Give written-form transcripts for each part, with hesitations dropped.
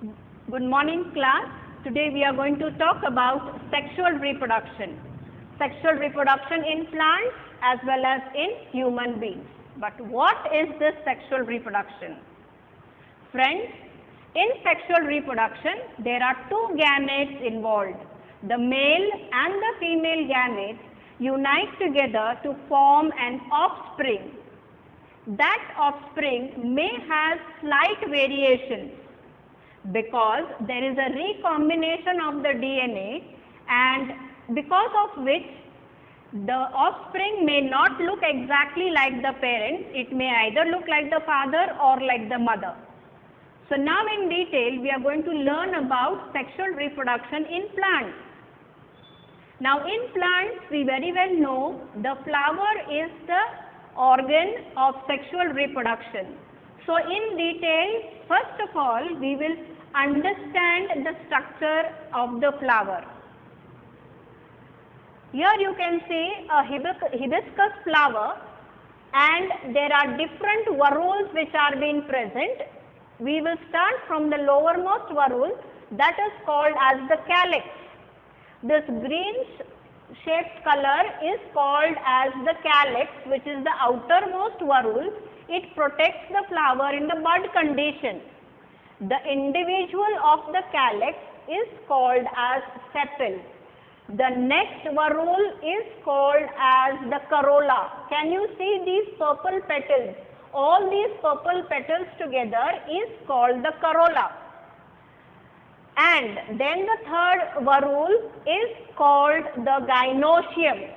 Good morning, class. Today we are going to talk about sexual reproduction. Sexual reproduction in plants as well as in human beings. But what is this sexual reproduction? Friends, in sexual reproduction, there are two gametes involved. The male and the female gametes unite together to form an offspring. That offspring may have slight variations because there is a recombination of the DNA, and because of which the offspring may not look exactly like the parents. It may either look like the father or like the mother. So now in detail we are going to learn about sexual reproduction in plants. Now in plants we very well know the flower is the organ of sexual reproduction. So in detail, first of all we will understand the structure of the flower. Here you can see a hibiscus flower, and there are different varules which are being present. We will start from the lowermost varule, that is called as the calyx. This green shaped color is called as the calyx, which is the outermost varule. It protects the flower in the bud condition. The individual of the calyx is called as sepal. The next varule is called as the corolla. Can you see these purple petals? All these purple petals together is called the corolla. And then the third varule is called the gynoecium.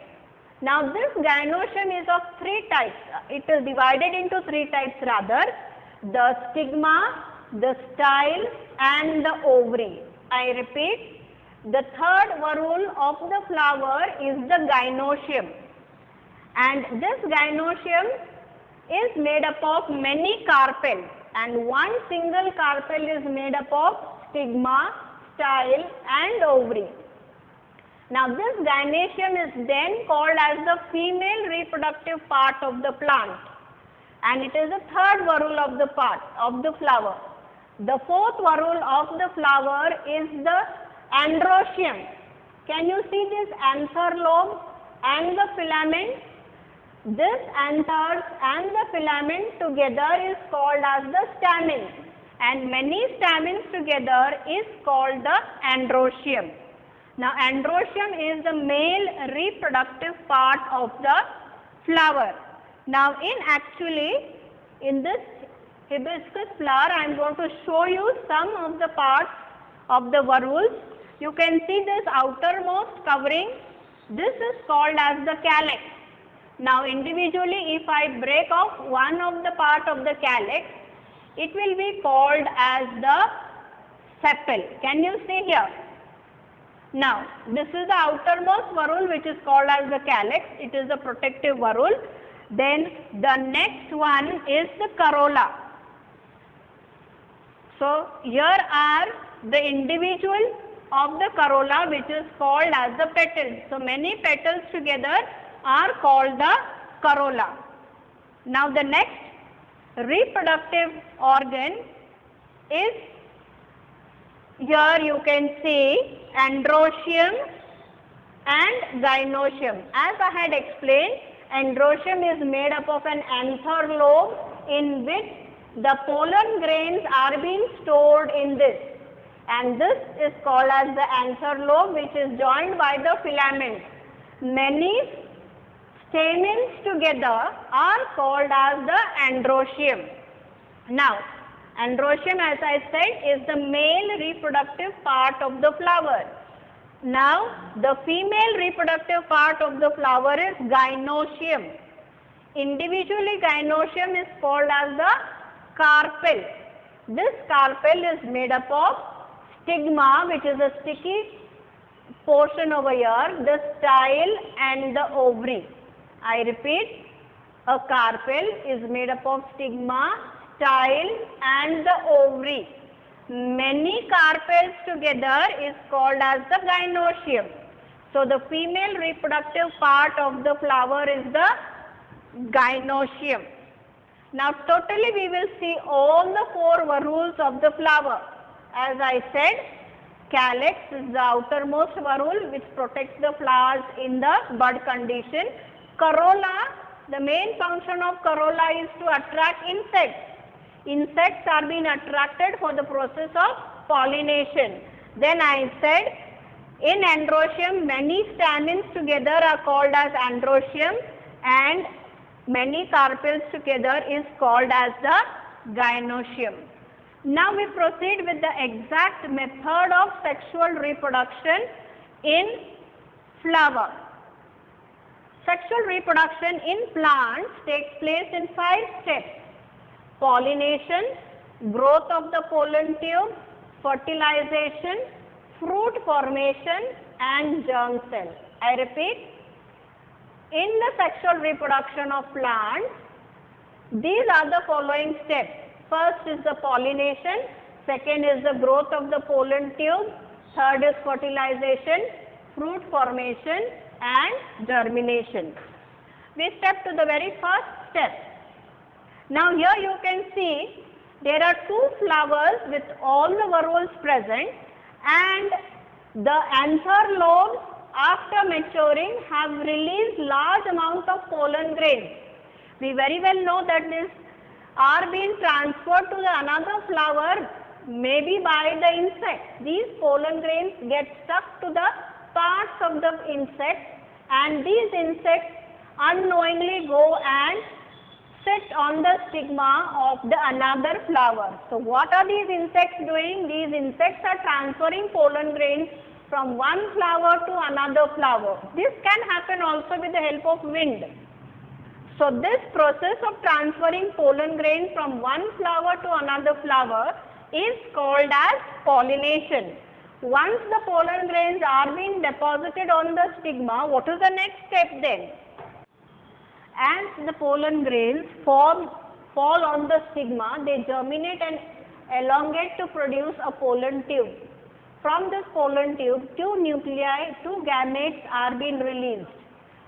Now this gynoecium is of three types. It is divided into three types rather: the stigma, the style and the ovary. I repeat, the third varule of the flower is the gynoecium, and this gynoecium is made up of many carpels, and one single carpel is made up of stigma, style and ovary. Now this gynoecium is then called as the female reproductive part of the plant, and it is the third varule of the flower. The fourth varule of the flower is the androecium. Can you see this anther lobe and the filament? This anthers and the filament together is called as the stamen, and many stamens together is called the androecium. Now androecium is the male reproductive part of the flower. Now in this hibiscus flower I am going to show you some of the parts of the varules. You can see this outermost covering. This is called as the calyx. Now individually if I break off one of the part of the calyx, it will be called as the sepal. Can you see here? Now this is the outermost varule which is called as the calyx. It is the protective varule. Then the next one is the corolla. So here are the individual of the corolla which is called as the petals. So many petals together are called the corolla. Now the next reproductive organ is, here you can see androecium and gynoecium. As I had explained, androecium is made up of an anther lobe in which the pollen grains are being stored in this, and this is called as the anther lobe, which is joined by the filament. Many stamens together are called as the androecium. Now androecium, as I said, is the male reproductive part of the flower. Now the female reproductive part of the flower is gynoecium. Individually gynoecium is called as the carpel. This carpel is made up of stigma, which is a sticky portion over here, the style and the ovary. I repeat, a carpel is made up of stigma, style and the ovary. Many carpels together is called as the gynoecium. So the female reproductive part of the flower is the gynoecium. Now totally we will see all the four varules of the flower. as I said, calyx is the outermost varule which protects the flowers in the bud condition. Corolla, the main function of corolla is to attract insects. Insects are being attracted for the process of pollination. Then I said, in androecium, many stamens together are called as androecium and many carpels together is called as the gynoecium. Now we proceed with the exact method of sexual reproduction in flower. Sexual reproduction in plants takes place in 5 steps: pollination, growth of the pollen tube, fertilization, fruit formation and germ cell. I repeat, in the sexual reproduction of plants, these are the following steps. First is the pollination, second is the growth of the pollen tube, third is fertilization, fruit formation and germination. We step to the very first step. Now here you can see there are 2 flowers with all the varules present, and the anther lobes after maturing have released large amount of pollen grains. We very well know that these are being transferred to the another flower, maybe by the insect. These pollen grains get stuck to the parts of the insect, and these insects unknowingly go and sit on the stigma of the another flower. So what are these insects doing? These insects are transferring pollen grains from one flower to another flower. This can happen also with the help of wind. So this process of transferring pollen grains from one flower to another flower is called as pollination. Once the pollen grains are being deposited on the stigma, what is the next step then? As the pollen grains fall on the stigma, they germinate and elongate to produce a pollen tube. From this pollen tube, 2 nuclei, 2 gametes are being released.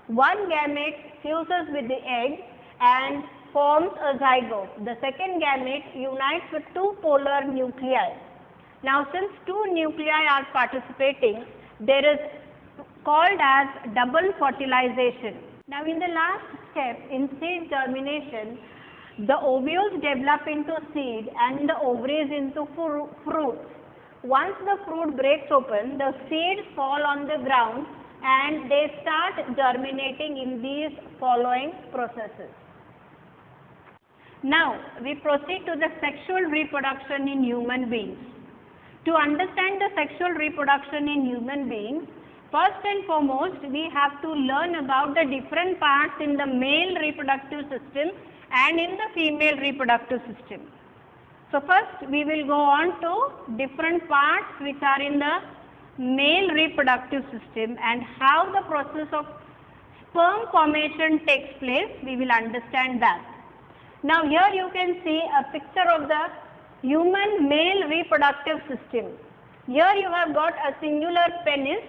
One gamete fuses with the egg and forms a zygote. The second gamete unites with 2 polar nuclei. Now since 2 nuclei are participating, there is called as double fertilization. Now in the last step, in seed germination, the ovules develop into seed and the ovaries into fruits. Once the fruit breaks open, the seeds fall on the ground and they start germinating in these following processes. Now we proceed to the sexual reproduction in human beings. To understand the sexual reproduction in human beings, first and foremost we have to learn about the different parts in the male reproductive system and in the female reproductive system. So first we will go on to different parts which are in the male reproductive system and how the process of sperm formation takes place. We will understand that. Now here you can see a picture of the human male reproductive system. Here you have got a singular penis.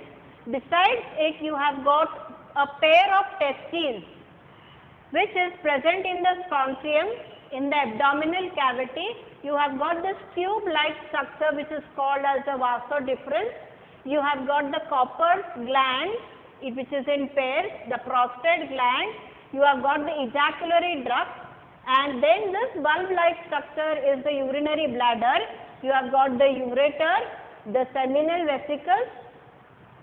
Besides it you have got a pair of testes which is present in the spongium. In the abdominal cavity you have got this tube-like structure which is called as the vasa deferens. You have got the Cowper's gland which is in pairs, the prostate gland, you have got the ejaculatory duct, and then this bulb-like structure is the urinary bladder. You have got the ureter, the seminal vesicles,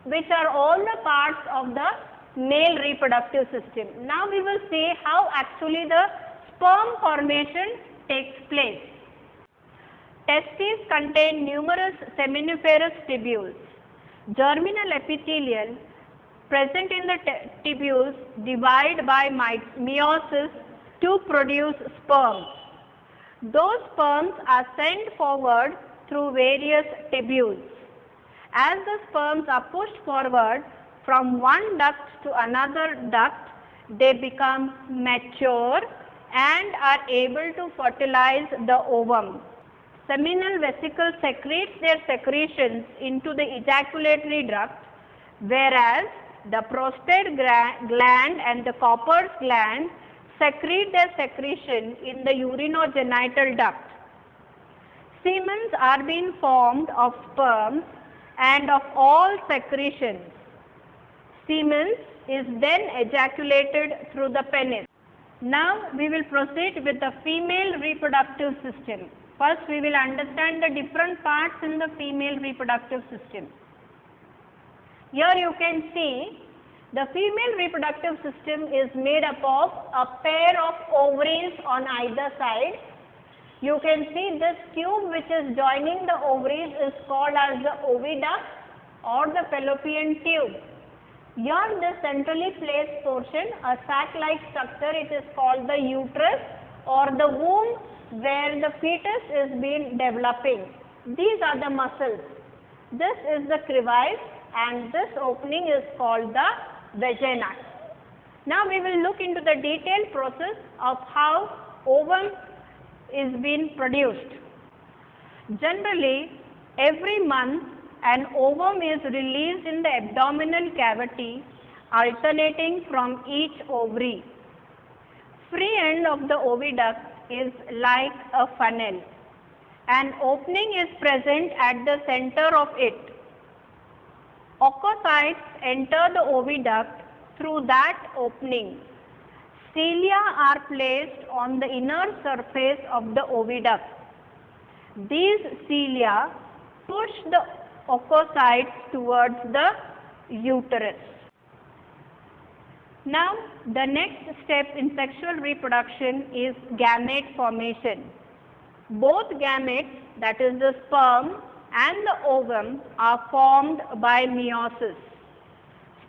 which are all the parts of the male reproductive system. Now we will see how actually the sperm formation takes place. Testes contain numerous seminiferous tubules. Germinal epithelium present in the tubules divide by meiosis to produce sperms. Those sperms are sent forward through various tubules. As the sperms are pushed forward from one duct to another duct, they become mature and are able to fertilize the ovum. Seminal vesicle secretes their secretions into the ejaculatory duct, whereas the prostate gland and the Cowper's gland secrete their secretion in the urinogenital duct. Semens are being formed of sperms and of all secretions. Semen is then ejaculated through the penis. Now we will proceed with the female reproductive system. First we will understand the different parts in the female reproductive system. Here you can see the female reproductive system is made up of a pair of ovaries on either side. You can see this tube which is joining the ovaries is called as the oviduct or the fallopian tube. Here this centrally placed portion, a sac-like structure, it is called the uterus or the womb where the fetus is being developing. These are the muscles. This is the crevice and this opening is called the vagina. Now we will look into the detailed process of how ovum is being produced. Generally, every month an ovum is released in the abdominal cavity alternating from each ovary. Free end of the oviduct is like a funnel. An opening is present at the center of it. Oocytes enter the oviduct through that opening. Cilia are placed on the inner surface of the oviduct. These cilia push the oocytes towards the uterus. Now the next step in sexual reproduction is gamete formation. Both gametes, that is the sperm and the ovum, are formed by meiosis.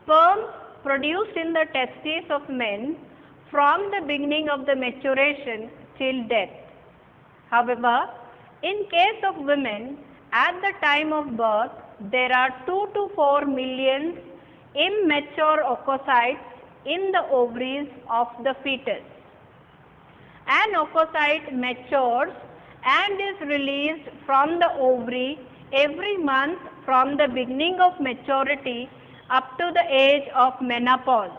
Sperm produced in the testes of men from the beginning of the maturation till death. However, in case of women, at the time of birth, there are 2 to 4 million immature oocytes in the ovaries of the fetus. An oocyte matures and is released from the ovary every month from the beginning of maturity up to the age of menopause.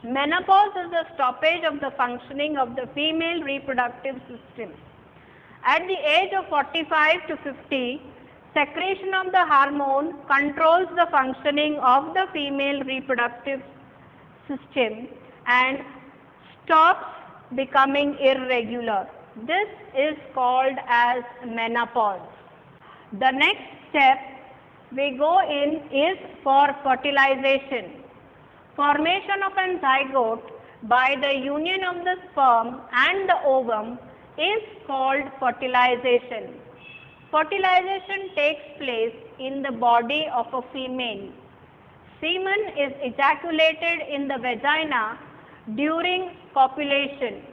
Menopause is the stoppage of the functioning of the female reproductive system. At the age of 45 to 50, secretion of the hormone controls the functioning of the female reproductive system and stops becoming irregular. This is called as menopause. The next step we go in is for fertilization. Formation of a zygote by the union of the sperm and the ovum is called fertilization. Fertilization takes place in the body of a female. Semen is ejaculated in the vagina during copulation.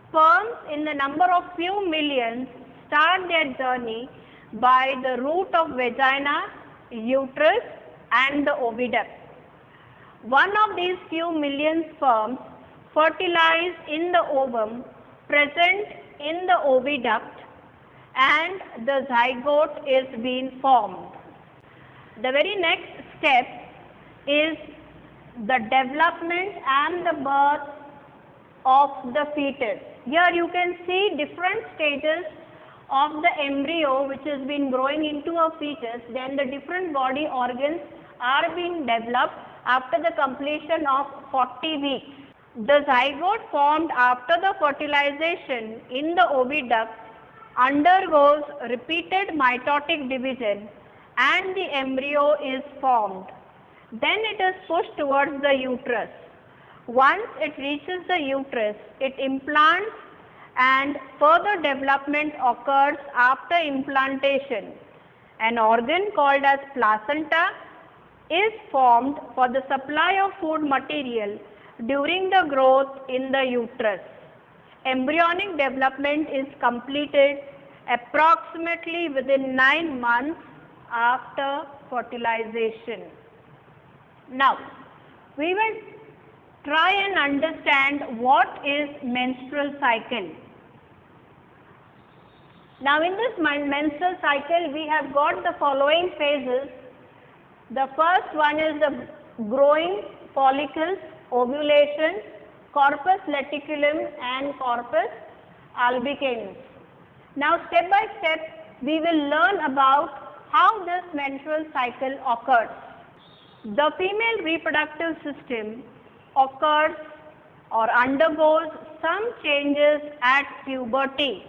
Sperms in the number of few millions start their journey by the route of vagina, uterus and the oviduct. One of these few million sperms fertilize in the ovum present in the oviduct and the zygote is being formed. The very next step is the development and the birth of the fetus. Here you can see different stages of the embryo which has been growing into a fetus, then the different body organs are being developed after the completion of 40 weeks. The zygote formed after the fertilization in the oviduct undergoes repeated mitotic division and the embryo is formed. Then it is pushed towards the uterus. Once it reaches the uterus, it implants and further development occurs after implantation. An organ called as placenta is formed for the supply of food material during the growth in the uterus. Embryonic development is completed approximately within 9 months after fertilization. Now, we will try and understand what is menstrual cycle. Now, in this menstrual cycle, we have got the following phases. The first one is the growing follicles, ovulation, corpus luteolum and corpus albicans. Now step by step we will learn about how this menstrual cycle occurs. The female reproductive system occurs or undergoes some changes at puberty,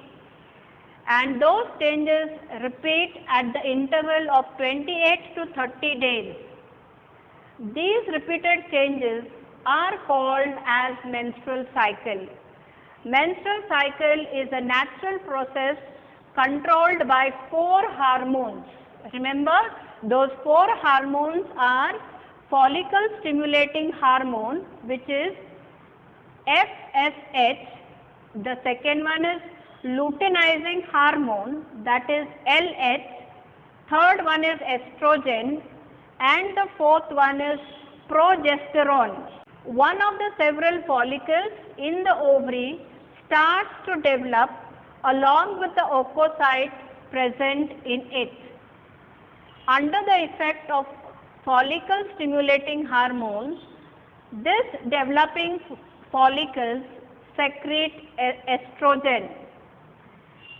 and those changes repeat at the interval of 28 to 30 days. These repeated changes are called as menstrual cycle. Menstrual cycle is a natural process controlled by 4 hormones. Remember, those 4 hormones are follicle stimulating hormone, which is FSH. The second one is luteinizing hormone, that is LH. Third one is estrogen, and the fourth one is progesterone. One of the several follicles in the ovary starts to develop along with the oocyte present in it. Under the effect of follicle stimulating hormones, this developing follicles secrete estrogen.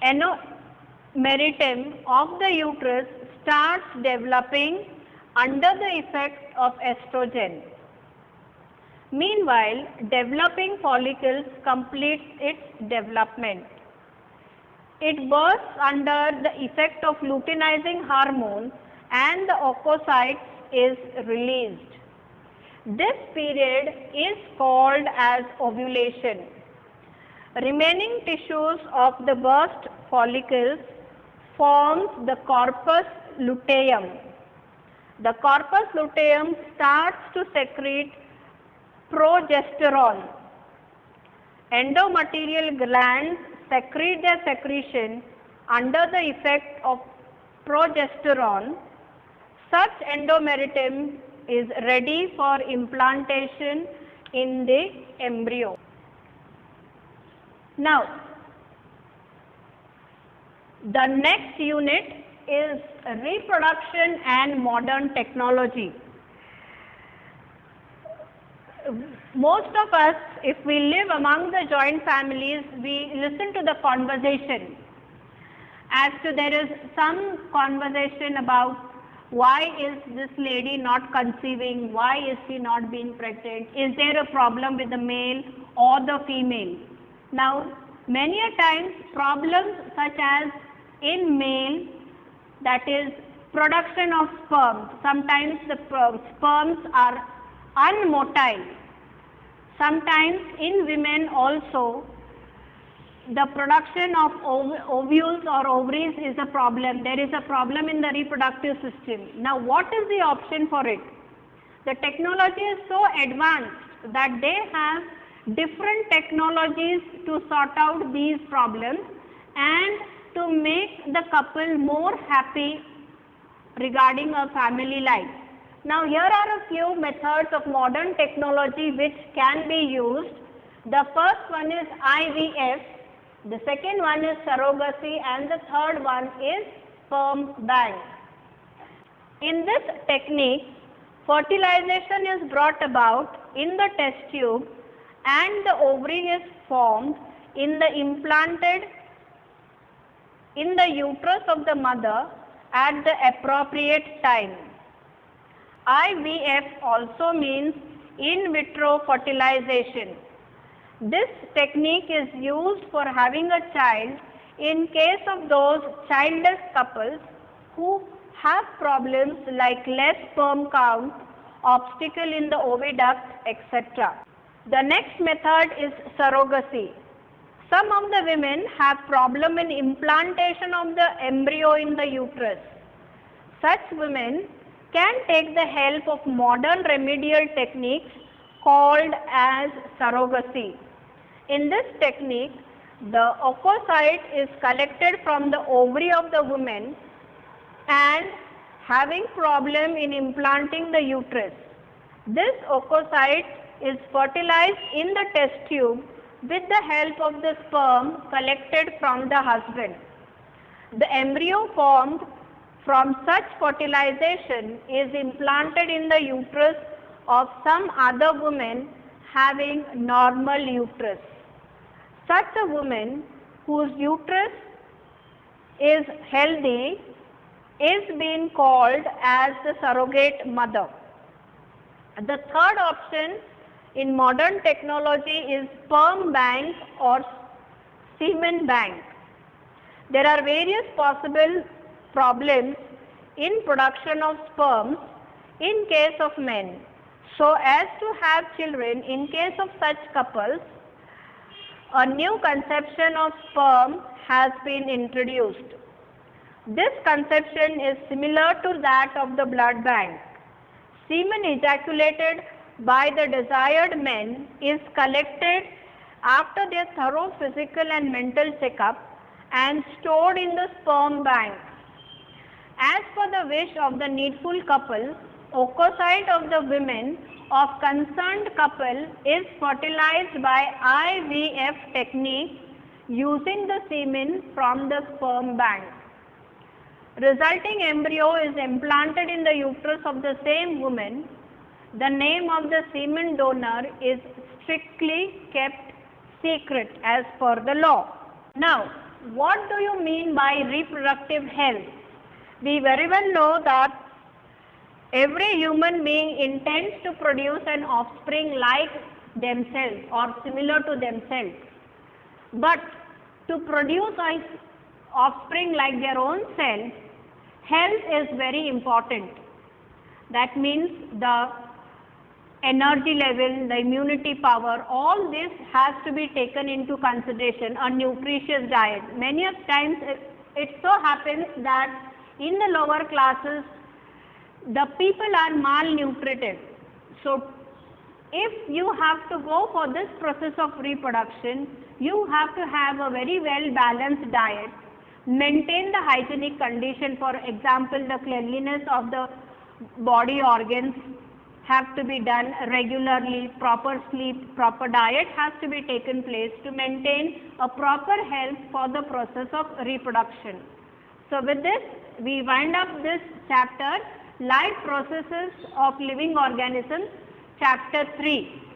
Endometrium of the uterus starts developing under the effect of estrogen. Meanwhile, developing follicles complete its development. It bursts under the effect of luteinizing hormone and the oocyte is released. This period is called as ovulation. Remaining tissues of the burst follicles forms the corpus luteum. The corpus luteum starts to secrete progesterone. Endometrial glands secrete their secretion under the effect of progesterone. Such endometrium is ready for implantation in the embryo. Now, the next unit is reproduction and modern technology. Most of us, if we live among the joint families, we listen to the conversation. As to there is some conversation about why is this lady not conceiving, why is she not being pregnant, is there a problem with the male or the female. Now, many a times problems such as in male, that is production of sperm, sometimes the sperms are unmotile. Sometimes in women also the production of ovules or ovaries is a problem. There is a problem in the reproductive system. Now what is the option for it? The technology is so advanced that they have different technologies to sort out these problems and to make the couple more happy regarding a family life. Now here are a few methods of modern technology which can be used. The first one is IVF, the second one is surrogacy, and the third one is sperm bank. In this technique, fertilization is brought about in the test tube and the ovary is formed in the implanted in the uterus of the mother at the appropriate time. IVF also means in vitro fertilization. This technique is used for having a child in case of those childless couples who have problems like less sperm count, obstacle in the oviduct, etc. The next method is surrogacy. Some of the women have problem in implantation of the embryo in the uterus. Such women can take the help of modern remedial techniques called as surrogacy. In this technique, the oocyte is collected from the ovary of the woman and having problem in implanting the uterus. This oocyte is fertilized in the test tube with the help of the sperm collected from the husband. The embryo formed from such fertilization is implanted in the uterus of some other woman having normal uterus. Such a woman whose uterus is healthy is being called as the surrogate mother. The third option in modern technology is sperm bank or semen bank. There are various possible problems in production of sperms in case of men. So as to have children, in case of such couples, a new conception of sperm has been introduced. This conception is similar to that of the blood bank. Semen ejaculated by the desired men is collected after their thorough physical and mental checkup and stored in the sperm bank. As per the wish of the needful couple, oocyte of the women of concerned couple is fertilized by IVF technique using the semen from the sperm bank. Resulting embryo is implanted in the uterus of the same woman. The name of the semen donor is strictly kept secret as per the law. Now, what do you mean by reproductive health? We very well know that every human being intends to produce an offspring like themselves or similar to themselves. But to produce an offspring like their own self, health is very important. That means the energy level, the immunity power, all this has to be taken into consideration. A nutritious diet. Many of times it so happens that in the lower classes the people are malnutrited. So if you have to go for this process of reproduction, you have to have a very well balanced diet, maintain the hygienic condition. For example, the cleanliness of the body organs have to be done regularly, proper sleep, proper diet has to be taken place to maintain a proper health for the process of reproduction. So with this, we wind up this chapter, Life Processes of Living Organisms, chapter 3.